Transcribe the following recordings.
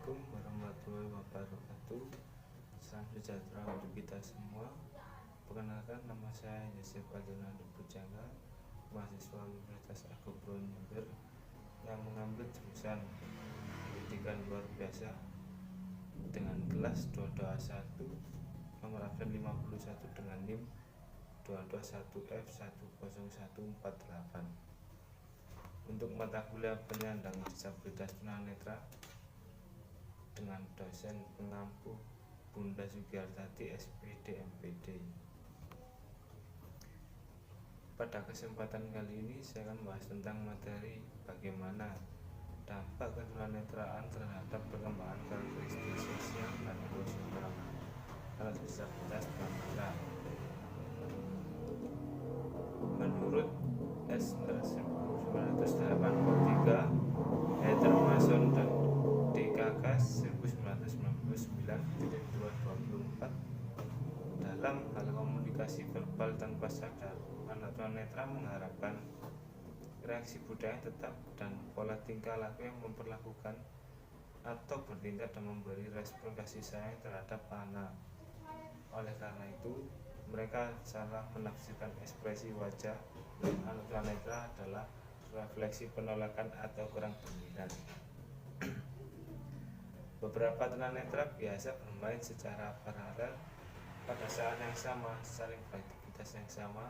Assalamualaikum warahmatullahi wabarakatuh. Salam sejahtera untuk kita semua. Perkenalkan, nama saya Yosef Fadilnando Bujangga, mahasiswa Universitas Agropro Jember yang mengambil jurusan pendidikan luar biasa dengan kelas 221 nomor absen 51 dengan NIM 221F10148. Untuk mata kuliah penyandang disabilitas tunanetra dengan dosen pengampu Bunda Sugiyartati SPD MPD. Pada kesempatan kali ini saya akan membahas tentang materi bagaimana dampak ketunanetraan terhadap perkembangan karakteristik sosial dan emosional anak disabilitas tunanetra. Menurut S.R. 1983, Heather Mason dan DKK 1999-224, dalam hal komunikasi verbal tanpa sadar, anak tunanetra mengharapkan reaksi budaya tetap dan pola tingkah laku yang memperlakukan atau bertindak dan memberi respon kasih sayang terhadap anak. Oleh karena itu, mereka salah menafsirkan ekspresi wajah anak tunanetra adalah refleksi penolakan atau kurang berminat. Beberapa tunanetra biasa bermain secara paralel pada saat yang sama, saling beraktivitas yang sama,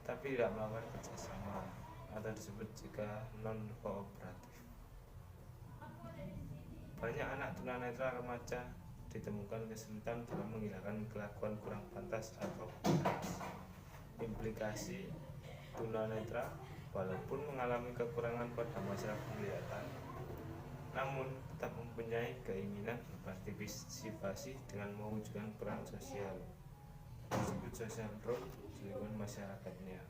tapi tidak melakukan kerjasama atau disebut juga non-kooperatif. Banyak anak tunanetra remaja ditemukan kesulitan dalam menghilangkan kelakuan kurang pantas atau keras. Implikasi tunanetra walaupun mengalami kekurangan pada masa penglihatan, namun tetap mempunyai keinginan berpartisipasi dengan mewujudkan peran sosial, disebut social role di lingkungan masyarakatnya.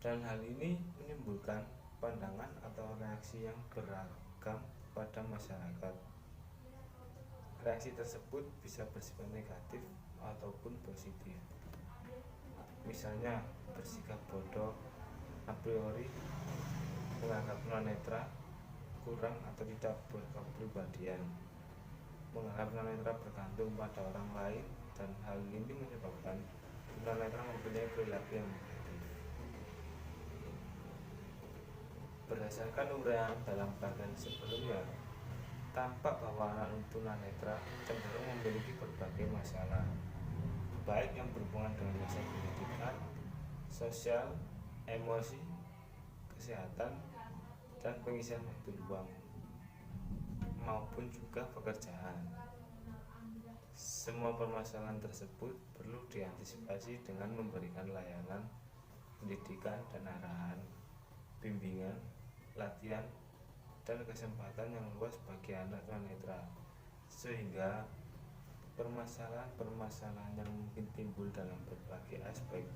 Dan hal ini menimbulkan pandangan atau reaksi yang beragam pada masyarakat. Reaksi tersebut bisa bersifat negatif ataupun positif. Misalnya bersikap bodoh a priori, menganggap tunanetra kurang atau tidak berkepribadian, menganggap tunanetra bergantung pada orang lain, dan hal ini menyebabkan tunanetra mempunyai perilaku yang negatif. Berdasarkan uraian dalam bagian sebelumnya, tampak bahwa anak tunanetra cenderung memiliki berbagai masalah, baik yang berhubungan dengan masa pendidikan, sosial, emosi, kesehatan, dan pengisian waktu luang, maupun juga pekerjaan. Semua permasalahan tersebut perlu diantisipasi dengan memberikan layanan pendidikan dan arahan, bimbingan, latihan, dan kesempatan yang luas bagi anak tunanetra, sehingga permasalahan-permasalahan yang mungkin timbul dalam berbagai aspek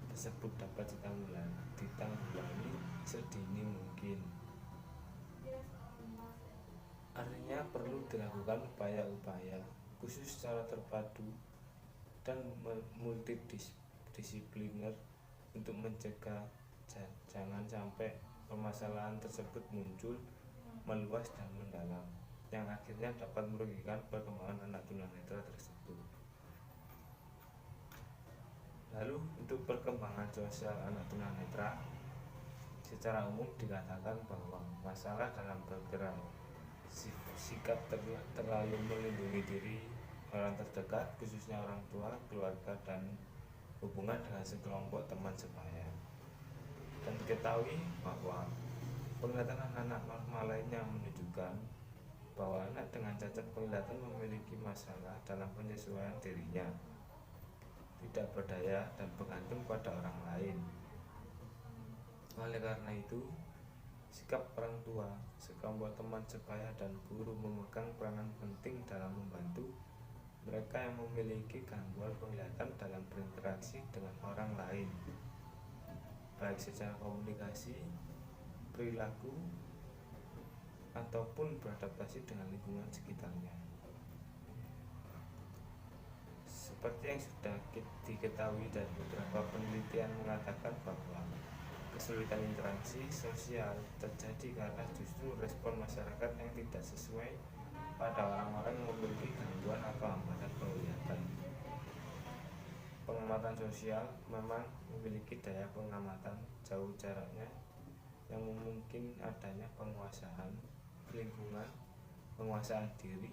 tersebut dapat ditanggulangi sedini mungkin. Artinya perlu dilakukan upaya-upaya khusus secara terpadu dan multidisipliner untuk mencegah jangan sampai permasalahan tersebut muncul, meluas dan mendalam, yang akhirnya dapat merugikan perkembangan anak tunanetra tersebut. Lalu untuk perkembangan sosial anak tunanetra, secara umum dikatakan bahwa masalah dalam bergerak, sikap terlalu melindungi diri orang terdekat, khususnya orang tua, keluarga, dan hubungan dengan sekelompok teman sebaya. Dan diketahui bahwa penglihatan anak-anak normal lainnya menunjukkan bahwa anak dengan cacat penglihatan memiliki masalah dalam penyesuaian dirinya, tidak berdaya, dan bergantung pada orang lain. Oleh karena itu, sikap orang tua, sekelompok teman sebaya, dan guru memegang peranan penting dalam membantu mereka yang memiliki gangguan penglihatan dalam berinteraksi dengan orang lain, baik secara komunikasi, perilaku, ataupun beradaptasi dengan lingkungan sekitarnya. Seperti yang sudah diketahui dari beberapa penelitian mengatakan bahwa Kesulitan interaksi sosial terjadi karena justru respon masyarakat yang tidak sesuai pada orang-orang yang memiliki gangguan atau hambatan penglihatan. Pengamatan sosial memang memiliki daya pengamatan jauh jaraknya yang memungkinkan adanya penguasaan lingkungan, penguasaan diri,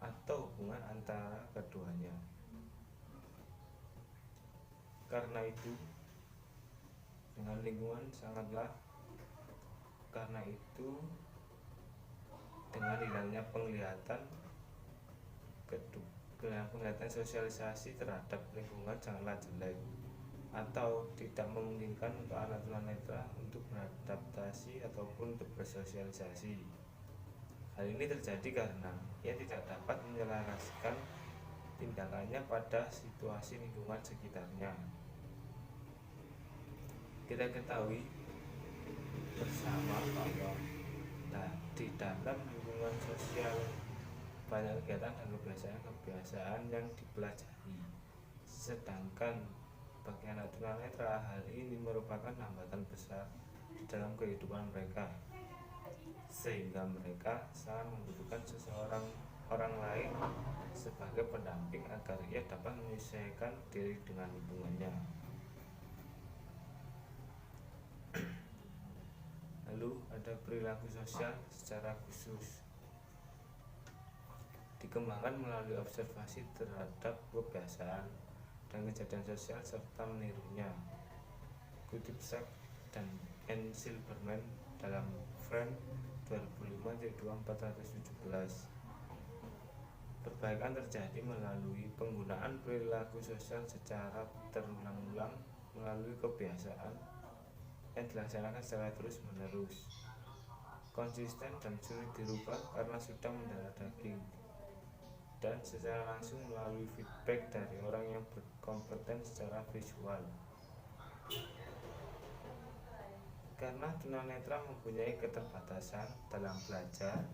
atau hubungan antara keduanya. Karena itu, dengan lingkungan dengan hilangnya penglihatan sosialisasi terhadap lingkungan sangatlah jelek atau tidak memungkinkan untuk anak tunanetra untuk beradaptasi ataupun untuk bersosialisasi. Hal ini terjadi karena ia tidak dapat menyelaraskan tindakannya pada situasi lingkungan sekitarnya. Kita ketahui bersama bahwa di dalam lingkungan sosial banyak kegiatan dan kebiasaan yang dipelajari, sedangkan bagi anak tunanetra hal ini merupakan hambatan besar di dalam kehidupan mereka, sehingga mereka sangat membutuhkan orang lain sebagai pendamping agar ia dapat menyesuaikan diri dengan lingkungannya. Lalu ada perilaku sosial secara khusus, dikembangkan melalui observasi terhadap kebiasaan dan kejadian sosial serta menirunya. Kutip Sachs dan N. Silberman dalam Friend 2005-2417. Perbaikan terjadi melalui penggunaan perilaku sosial secara terulang-ulang melalui kebiasaan yang dilaksanakan secara terus-menerus, konsisten dan sulit dirubah karena sudah mendarah daging, dan secara langsung melalui feedback dari orang yang berkompeten secara visual. Karena tunanetra mempunyai keterbatasan dalam belajar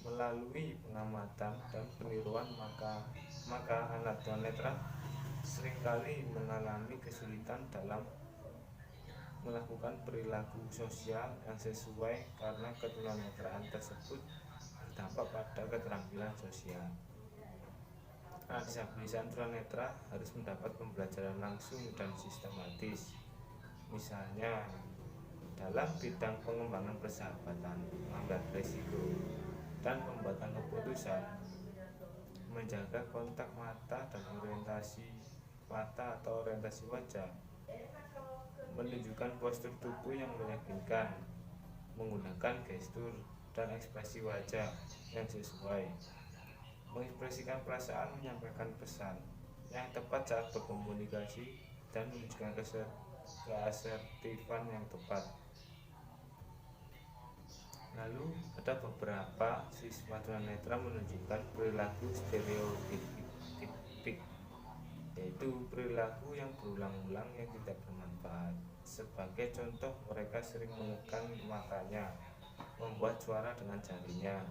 melalui pengamatan dan peniruan, maka anak tunanetra seringkali mengalami kesulitan dalam melakukan perilaku sosial yang sesuai karena ketunanetraan tersebut berdampak pada keterampilan sosial. Anak disabilitas tunanetra harus mendapat pembelajaran langsung dan sistematis, misalnya dalam bidang pengembangan persahabatan, mengambil risiko, dan pembuatan keputusan, menjaga kontak mata dan orientasi mata atau orientasi wajah, menunjukkan postur tubuh yang meyakinkan, menggunakan gestur dan ekspresi wajah yang sesuai, mengekspresikan perasaan, menyampaikan pesan yang tepat saat berkomunikasi, dan menunjukkan keasertifan yang tepat. Lalu ada beberapa siswa tunanetra menunjukkan perilaku stereotipik, yaitu perilaku yang berulang-ulang yang tidak bermanfaat. Sebagai contoh, mereka sering mengekang matanya, membuat suara dengan jarinya,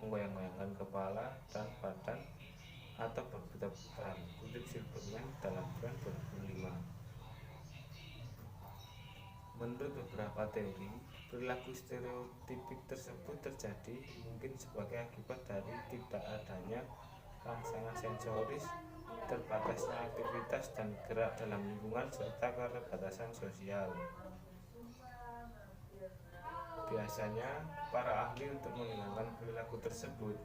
menggoyang-goyangkan kepala dan badan, atau berputar-putar. Kutip Silberman dalam Friend 2005. Menurut beberapa teori, perilaku stereotipik tersebut terjadi mungkin sebagai akibat dari tidak adanya rangsangan sensoris, terbatasnya aktivitas dan gerak dalam lingkungan, serta keterbatasan sosial. Biasanya, para ahli untuk menghilangkan perilaku tersebut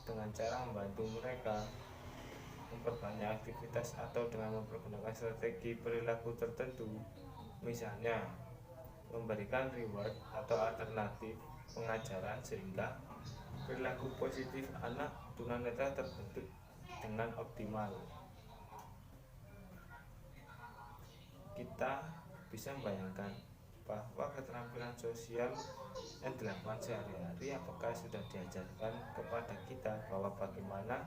dengan cara membantu mereka memperbanyak aktivitas atau dengan mempergunakan strategi perilaku tertentu, misalnya memberikan reward atau alternatif pengajaran sehingga perilaku positif anak tunanetra terbentuk dengan optimal. Kita bisa membayangkan bahwa keterampilan sosial yang dilakukan sehari-hari apakah sudah diajarkan kepada kita bahwa bagaimana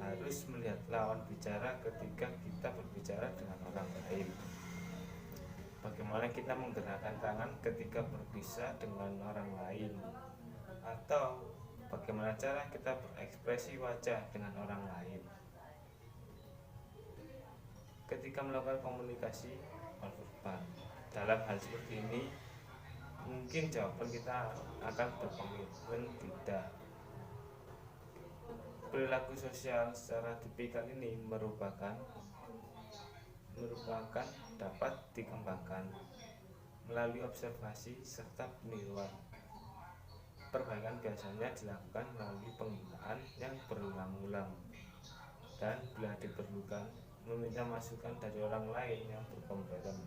harus melihat lawan bicara ketika kita berbicara dengan orang lain, bagaimana kita menggerakkan tangan ketika berpisah dengan orang lain, atau bagaimana cara kita berekspresi wajah dengan orang lain. Ketika melakukan komunikasi, nonverbal. Dalam hal seperti ini, mungkin jawaban kita akan berkomitmen tidak. Perilaku sosial secara tipikal ini merupakan dapat dikembangkan melalui observasi serta peniruan. Perbaikan biasanya dilakukan melalui penggunaan yang berulang-ulang dan bila diperlukan meminta masukan dari orang lain yang berkompeten.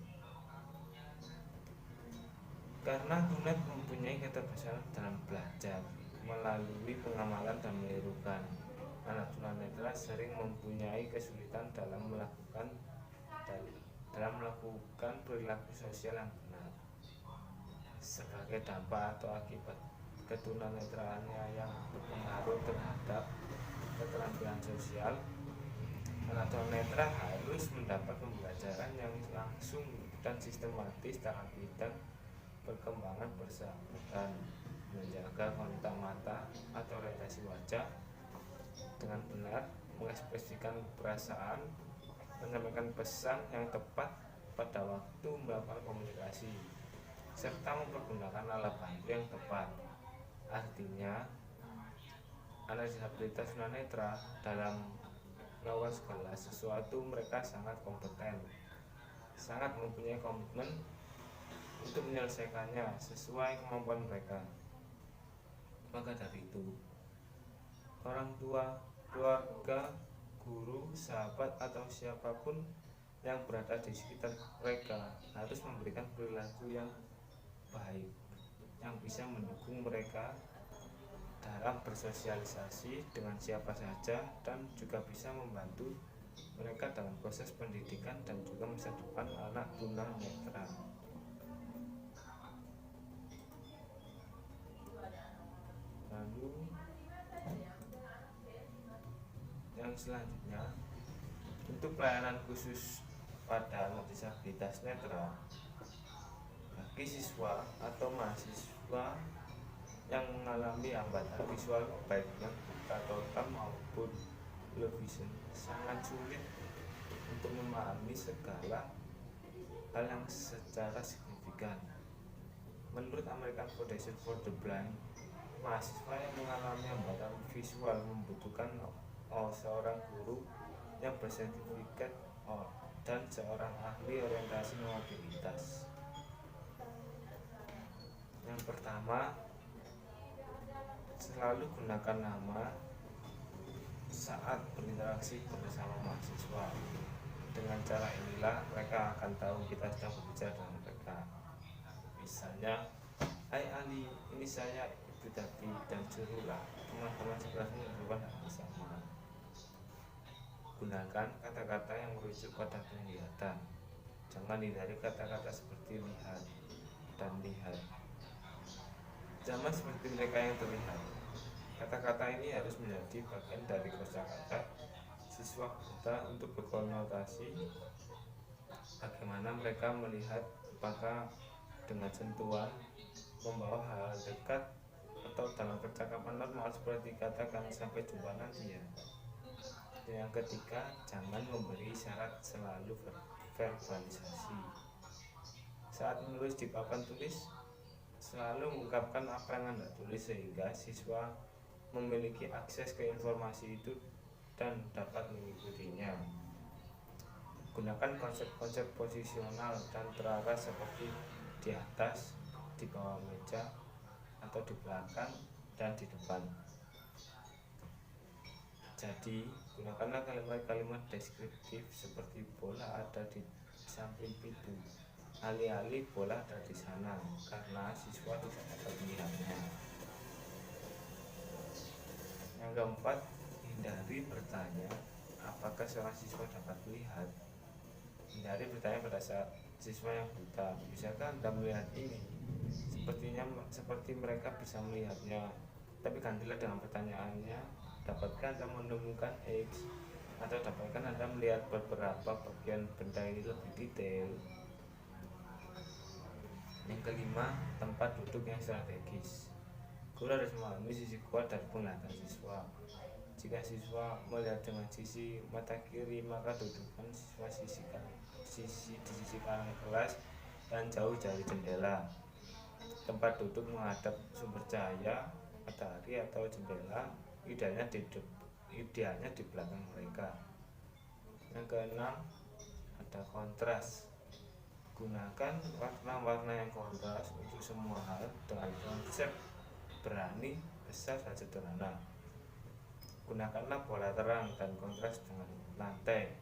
Karena Hunet mempunyai keterbatasan dalam belajar melalui pengamalan dan menirukan, anak tunanetra sering mempunyai kesulitan dalam melakukan perilaku sosial yang benar. Sebagai dampak atau akibat ketunanetraannya yang berpengaruh terhadap keterampilan sosial, anak tunanetra harus mendapat pembelajaran yang langsung dan sistematis dalam bidang perkembangan persahabatan, menjaga kontak mata atau orientasi wajah dengan benar, mengekspresikan perasaan, menyampaikan pesan yang tepat pada waktu melakukan komunikasi, serta mempergunakan alat bantu yang tepat. Artinya, anak disabilitas tunanetra dalam melakukan segala sesuatu mereka sangat kompeten, sangat mempunyai komitmen untuk menyelesaikannya sesuai kemampuan mereka. Maka dari itu, orang tua, keluarga, guru, sahabat, atau siapapun yang berada di sekitar mereka harus memberikan perilaku yang baik yang bisa mendukung mereka dalam bersosialisasi dengan siapa saja dan juga bisa membantu mereka dalam proses pendidikan dan juga masa depan anak tunanetra. Lalu yang selanjutnya, untuk pelayanan khusus pada anak disabilitas netra bagi siswa atau mahasiswa yang mengalami hambatan visual baik yang buta total maupun low vision, sangat sulit untuk memahami segala hal yang secara signifikan. Menurut American Foundation for the Blind, mahasiswa yang mengalami hambatan visual membutuhkan seorang guru yang bersertifikat dan seorang ahli orientasi mobilitas. Yang pertama, selalu gunakan nama saat berinteraksi bersama mahasiswa. Dengan cara inilah mereka akan tahu kita sedang berbicara dengan mereka. Misalnya, "Hai Ali, ini saya Ibu Tati dan Jurulah, teman-teman sekelasmu berubah hal sama." Gunakan kata-kata yang merujuk pada penglihatan. Jangan hindari kata-kata seperti lihat dan lihat. Zaman seperti mereka yang terlihat. Kata-kata ini harus menjadi bagian dari kosakata siswa buta untuk berkonotasi bagaimana mereka melihat, apakah dengan sentuhan, membawa hal dekat, atau dalam percakapan normal seperti katakan sampai jumpa nanti ya. Yang ketiga, jangan memberi syarat, selalu verbalisasi. Saat menulis di papan tulis, selalu mengungkapkan apa yang Anda tulis sehingga siswa memiliki akses ke informasi itu dan dapat mengikutinya. Gunakan konsep-konsep posisional dan terarah seperti di atas, di bawah meja, atau di belakang dan di depan. Jadi, gunakanlah kalimat-kalimat deskriptif seperti bola ada di samping pintu, alih-alih bola ada di sana, karena siswa tidak dapat melihatnya. Yang keempat, hindari bertanya apakah seorang siswa dapat melihat. Hindari bertanya pada saat siswa yang buta, "Bisakah Anda melihat ini?" Seperti mereka bisa melihatnya. Tapi gantilah dengan pertanyaannya, "Dapatkah Anda menemukan X?" Atau "Dapatkah Anda melihat beberapa bagian benda ini lebih detail?" Yang kelima, tempat duduk yang strategis. Guru harus memahami sisi kuat dari penglihatan siswa. Jika siswa melihat dengan sisi mata kiri, maka dudukan siswa sisi di sisi kanan kelas dan jauh dari jendela. Tempat duduk menghadap sumber cahaya, matahari atau jendela, idealnya di belakang mereka. Yang keenam, ada kontras. Gunakan warna-warna yang kontras untuk semua hal dengan konsep berani, besar, dan sederhana. Gunakanlah pola terang dan kontras dengan lantai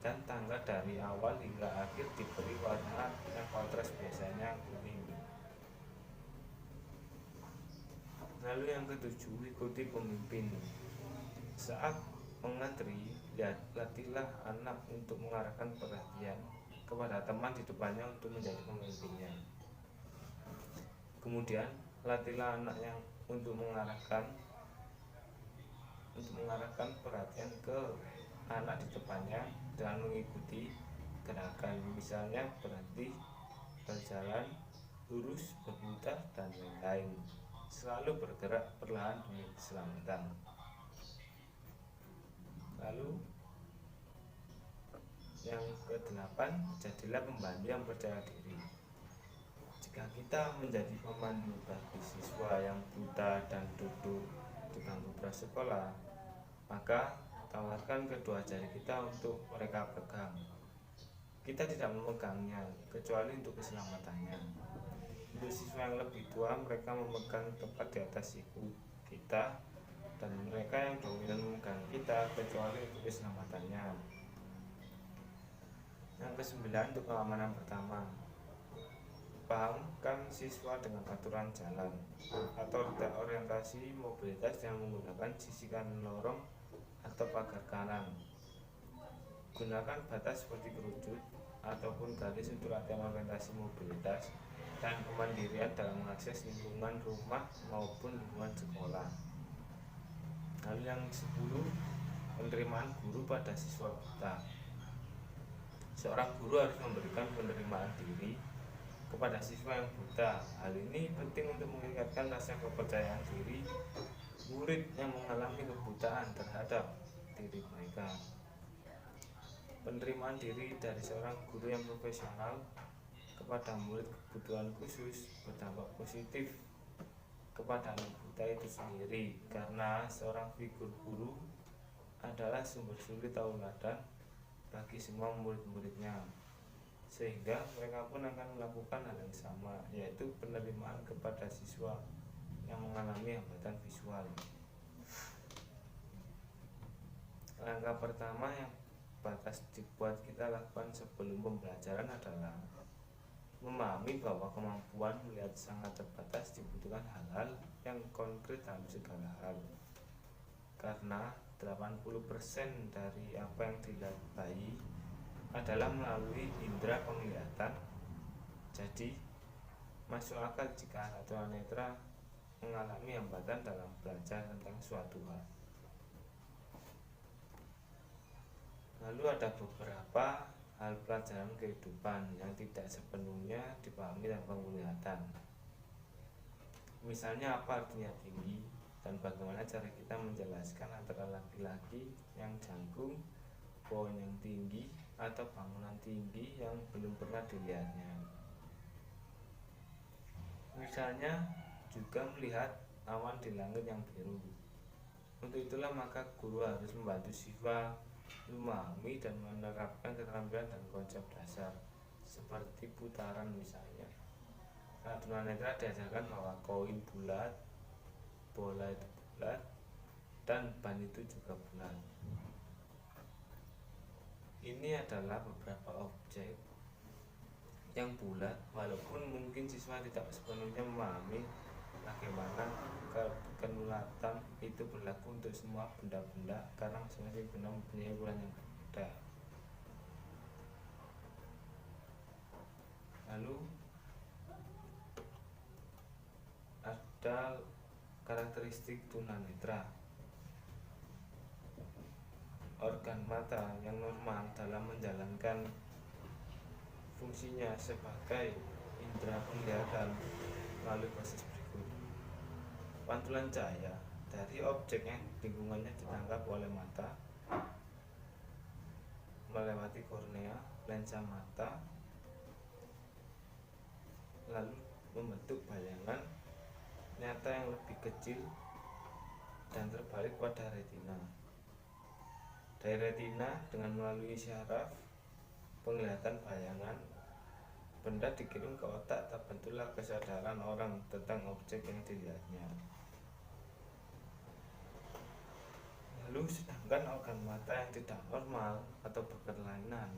dan tangga dari awal hingga akhir diberi warna yang kontras, biasanya kuning. Lalu yang ketujuh, ikuti pemimpin. Saat mengantri, latihlah anak untuk mengarahkan perhatian kepada teman di depannya untuk menjadi pemimpinnya. Kemudian, latihlah anak yang untuk mengarahkan perhatian ke anak di depannya dengan mengikuti gerakan, misalnya berhenti, berjalan, lurus, berputar, dan lain-lain. Selalu bergerak perlahan demi keselamatan. Lalu yang ke-8, jadilah pembantu yang percaya diri. Jika kita menjadi pemandu bagi siswa yang buta dan duduk di bangku prasekolah, maka tawarkan kedua jari kita untuk mereka pegang. Kita tidak memegangnya kecuali untuk keselamatannya. Untuk siswa yang lebih tua, mereka memegang tepat di atas siku kita, dan mereka yang dominan memegang kita kecuali untuk keselamatannya. Yang ke-9, untuk keamanan pertama, pahamkan siswa dengan aturan jalan atau orientasi mobilitas yang menggunakan sisi kanan lorong atau pagar kanan. Gunakan batas seperti kerucut ataupun garis untuk latihan orientasi mobilitas dan kemandirian dalam mengakses lingkungan rumah maupun lingkungan sekolah. Lalu yang 10, penerimaan guru pada siswa buta. Seorang guru harus memberikan penerimaan diri kepada siswa yang buta. Hal ini penting untuk meningkatkan rasa kepercayaan diri murid yang mengalami kebutaan terhadap diri mereka. Penerimaan diri dari seorang guru yang profesional kepada murid kebutuhan khusus berdampak positif kepada anak buta itu sendiri, karena seorang figur guru adalah sumber suri tauladan bagi semua murid-muridnya, sehingga mereka pun akan melakukan hal yang sama, yaitu penerimaan kepada siswa yang mengalami hambatan visual. Langkah pertama yang batas dibuat kita lakukan sebelum pembelajaran adalah memahami bahwa kemampuan melihat sangat terbatas, dibutuhkan hal-hal yang konkret dalam segala hal. Karena 80% dari apa yang dilihat bayi adalah melalui indera penglihatan. Jadi masuk akal jika anak tunanetra mengalami hambatan dalam belajar tentang suatu hal. Lalu ada beberapa hal pelajaran kehidupan yang tidak sepenuhnya dipahami tanpa penglihatan. Misalnya, apa artinya tinggi dan bagaimana cara kita menjelaskan antara laki-laki yang jangkung, pohon yang tinggi, atau bangunan tinggi yang belum pernah dilihatnya. Misalnya juga melihat awan di langit yang biru. Untuk itulah maka guru harus membantu siswa memahami dan menerapkan keterampilan dan konsep dasar seperti putaran misalnya. Anak tunanetra diajarkan bahwa koin bulat, bola itu bulat, dan ban itu juga bulat. Ini adalah beberapa objek yang bulat, walaupun mungkin siswa tidak sepenuhnya memahami bagaimana kekenulatan itu berlaku untuk semua benda-benda, karena masing-masing benda mempunyai ukuran yang berbeda. Lalu ada karakteristik tunanetra. Organ mata yang normal dalam menjalankan fungsinya sebagai indera penglihatan melalui proses berikut. Pantulan cahaya dari objek yang lingkungannya ditangkap oleh mata melewati kornea lensa mata, lalu membentuk bayangan nyata yang lebih kecil dan terbalik pada retina. Dari retina dengan melalui syaraf penglihatan bayangan benda dikirim ke otak, terbentuklah kesadaran orang tentang objek yang dilihatnya. Lalu sedangkan organ mata yang tidak normal atau berkelainan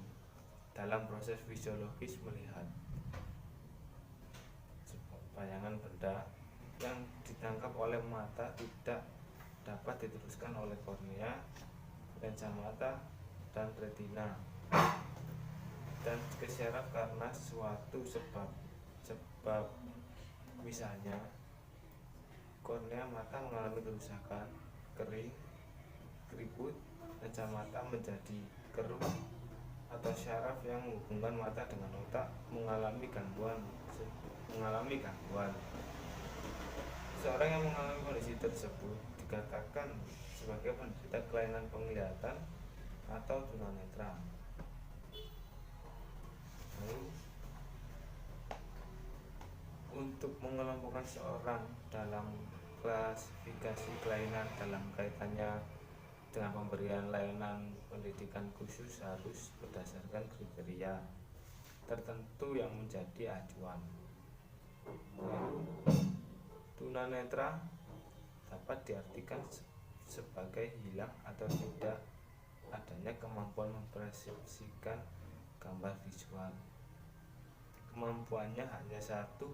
dalam proses fisiologis melihat bayangan benda yang ditangkap oleh mata tidak dapat diteruskan oleh kornea, lensa mata, dan retina dan ke syaraf karena suatu sebab. Misalnya kornea mata mengalami kerusakan, kering, keriput, lensa mata menjadi keruh, atau syaraf yang menghubungkan mata dengan otak mengalami gangguan. Seorang yang mengalami kondisi tersebut dikatakan sebagai penderita kelainan penglihatan atau tunanetra. Lalu, untuk mengelompokkan seorang dalam klasifikasi kelainan dalam kaitannya dengan pemberian layanan pendidikan khusus harus berdasarkan kriteria tertentu yang menjadi acuan. Lalu, tunanetra dapat diartikan sebagai hilang atau tidak adanya kemampuan mempersepsikan gambar visual. Kemampuannya hanya 1:10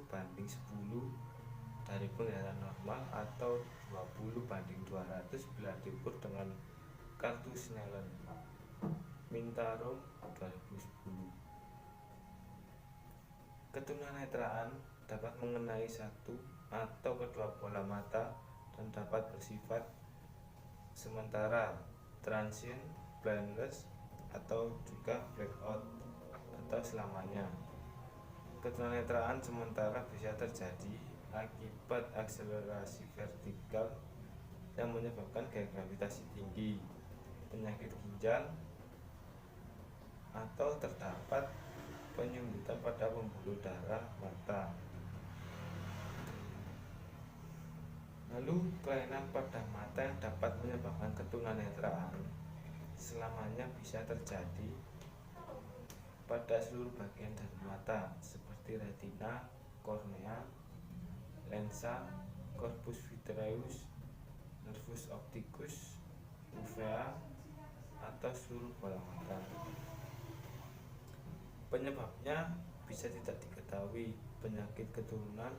dari penglihatan normal atau 20:200 bila diukur dengan kartu Snellen Mintaro 2010. Ketunanetraan dapat mengenai satu atau kedua bola mata dan dapat bersifat sementara, transient blindness, atau juga blackout atau selamanya. Ketunanetraan sementara bisa terjadi akibat akselerasi vertikal yang menyebabkan gaya gravitasi tinggi, penyakit ginjal, atau terdapat penyumbutan pada pembuluh darah mata. Lalu, kelainan pada mata yang dapat menyebabkan ketunanetraan selamanya bisa terjadi pada seluruh bagian dari mata seperti retina, kornea, lensa, corpus vitreus, nervus opticus, uvea, atau seluruh bola mata. Penyebabnya bisa tidak diketahui, penyakit keturunan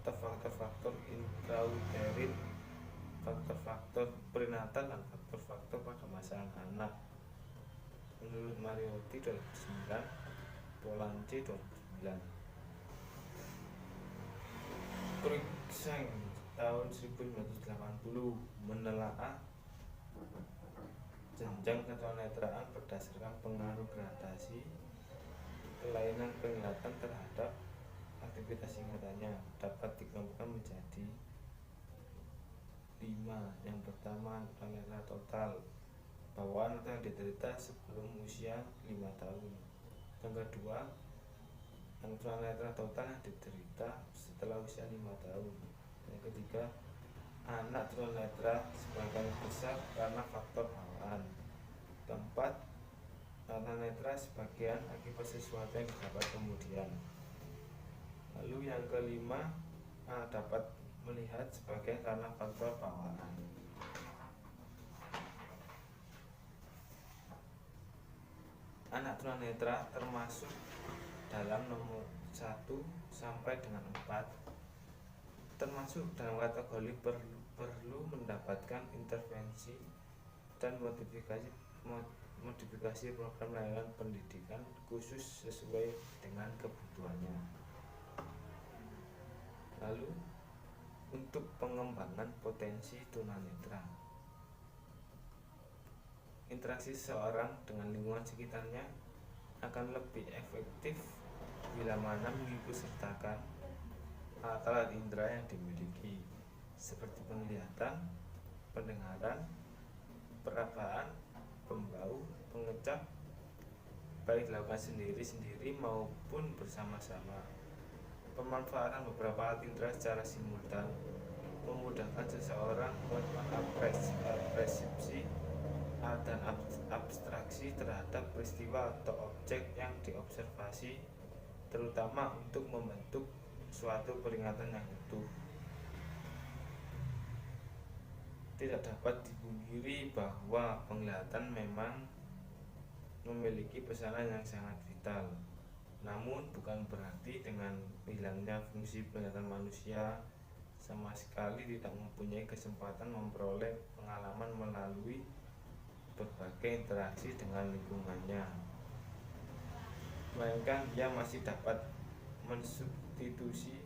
atau faktor-faktor intrauterin, faktor-faktor prenatal, dan faktor-faktor pada masa anak. Menurut Mariotti 2009, Polanyi 2009. Cruikshank tahun 1980 menelaah jenjang ketunanetraan berdasarkan pengaruh gradasi kelainan penglihatan terhadap aktivitas ingatannya. Dapat dikelompokkan menjadi 5. Yang pertama, tunanetra total, bawaan atau yang diderita sebelum usia 5 tahun. Yang kedua, tunanetra total yang diderita setelah usia 5 tahun. Yang ketiga, anak tunanetra sebagian besar karena faktor bawaan. Keempat, tunanetra sebagian akibat sesuatu yang didapat kemudian. Lalu yang kelima, dapat melihat sebagian karena faktor bawaan. Anak tunanetra termasuk dalam nomor 1 sampai dengan 4, termasuk dalam kategori perlu mendapatkan intervensi dan modifikasi program layanan pendidikan khusus sesuai dengan kebutuhannya. Lalu, untuk pengembangan potensi tunanetra, interaksi seseorang dengan lingkungan sekitarnya akan lebih efektif bila mana mengikutsertakan alat-alat indera yang dimiliki seperti penglihatan, pendengaran, perabaan, pembau, pengecap, baik dilakukan sendiri-sendiri maupun bersama-sama. Pemanfaatan beberapa alat indera secara simultan memudahkan seseorang melakukan persepsi dan abstraksi terhadap peristiwa atau objek yang diobservasi, terutama untuk membentuk suatu peringatan yang utuh. Tidak dapat dipungkiri bahwa penglihatan memang memiliki pesanan yang sangat vital. Namun bukan berarti dengan hilangnya fungsi penglihatan manusia sama sekali tidak mempunyai kesempatan memperoleh pengalaman melalui berbagai interaksi dengan lingkungannya, melainkan ia masih dapat mensubstitusi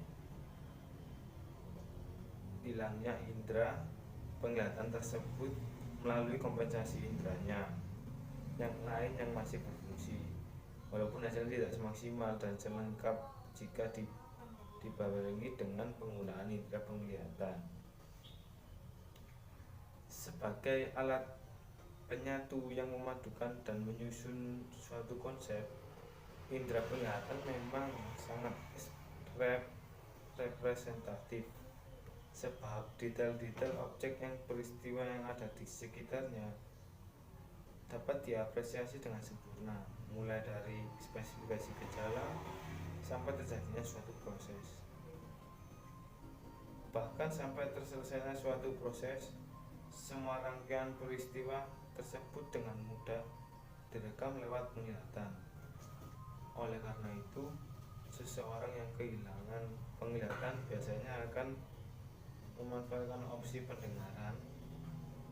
hilangnya indera penglihatan tersebut melalui kompensasi inderanya yang lain yang masih berfungsi, walaupun hasilnya tidak semaksimal dan selengkap jika dibarengi dengan penggunaan indera penglihatan sebagai alat penyatu yang memadukan dan menyusun suatu konsep. Indera penglihatan memang sangat representatif, sebab detail-detail objek yang peristiwa yang ada di sekitarnya dapat diapresiasi dengan sempurna, mulai dari spesifikasi gejala sampai terjadinya suatu proses. Bahkan sampai terselesainya suatu proses, semua rangkaian peristiwa tersebut dengan mudah direkam lewat penglihatan. Oleh karena itu, seseorang yang kehilangan penglihatan biasanya akan memanfaatkan opsi pendengaran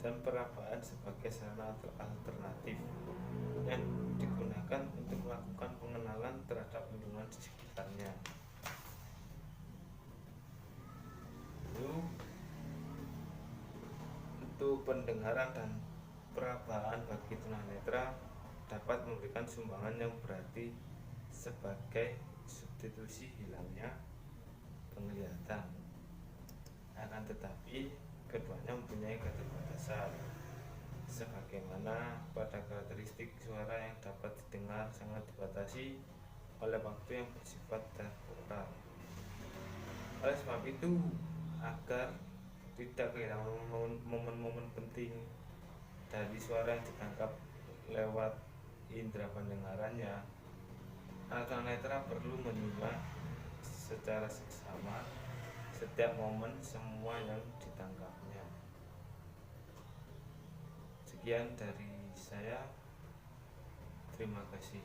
dan perabaan sebagai sarana alternatif yang digunakan untuk melakukan pengenalan terhadap lingkungan di sekitarnya. Untuk pendengaran dan perabaan bagi tunanetra dapat memberikan sumbangan yang berarti sebagai substitusi hilangnya penglihatan. Akan tetapi keduanya mempunyai keterbatasan, sebagaimana pada karakteristik suara yang dapat didengar sangat dibatasi oleh waktu yang bersifat temporal. Oleh sebab itu, agar tidak kehilangan momen-momen penting dari suara yang ditangkap lewat indera pendengarannya, tunanetra perlu menyimak secara seksama setiap momen semua yang ditangkapnya. Sekian dari saya, terima kasih.